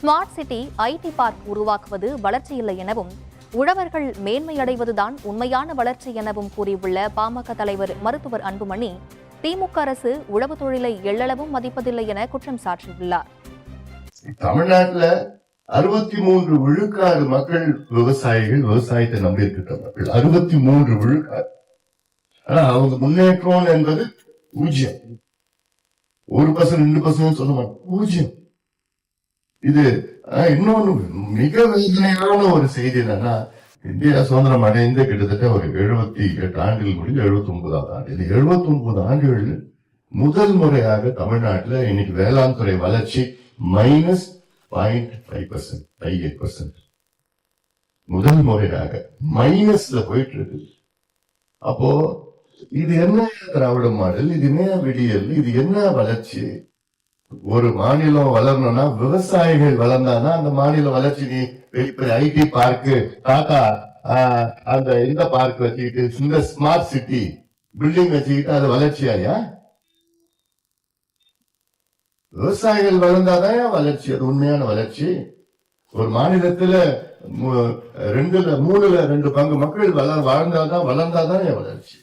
Smart city IT park உருவாக்குவது வளர்ச்சி இல்லை எனவும் உழவர்கள் மேன்மையடைவதுதான் உண்மையான வளர்ச்சி எனவும் கூறியுள்ள பாமக தலைவர் மருத்துவர் அன்புமணி திமுக அரசு உழவு தொழிலை எள்ளளவும் மதிப்பதில்லை என குற்றம் சாட்டியுள்ளார். தமிழ்நாட்டில் 63 விழுக்காடு மக்கள் விவசாயிகள், விவசாயத்தை நம்பி இருக்கிற மக்கள் 63 விழுக்காடு. ஆனா அவங்க முன்னேற்றம் என்பது 0. 1% 2% சொல்ல மாட்டோம், 0. இது இன்னொன்னு மிக வேதனையான ஒரு செய்தி என்னன்னா, இந்தியா சுதந்திரம் அடைந்து கிட்டத்தட்ட ஒரு 78 ஆண்டுகள் முடிஞ்சு 79ஆவது ஆண்டு. இந்த 79 ஆண்டுகள் முதல் முறையாக தமிழ்நாட்டில் இன்னைக்கு வேளாண் துறை வளர்ச்சி -0.5%, முதல் முறையாக மைனஸ்ல போயிட்டு இருக்கு. அப்போ இது என்ன திராவிட மாடல், இது என்ன விடியல், இது என்ன வளர்ச்சி? ஒரு மாநிலம் வளரணும்னா விவசாயிகள் வளர்ந்தாதான் அந்த மாநில வளர்ச்சி. நீ பெரிய ஐடி பார்க்கு, டாடா அந்த இந்த பார்க் வச்சுக்கிட்டு, இந்த ஸ்மார்ட் சிட்டி பில்டிங் வச்சுக்கிட்டு அது வளர்ச்சியா? விவசாயிகள் வளர்ந்தாதான் வளர்ச்சி, அது உண்மையான வளர்ச்சி. ஒரு மாநிலத்துல 2 3 2 பங்கு மக்கள் வளர்ந்தாதான் வளர்ச்சி.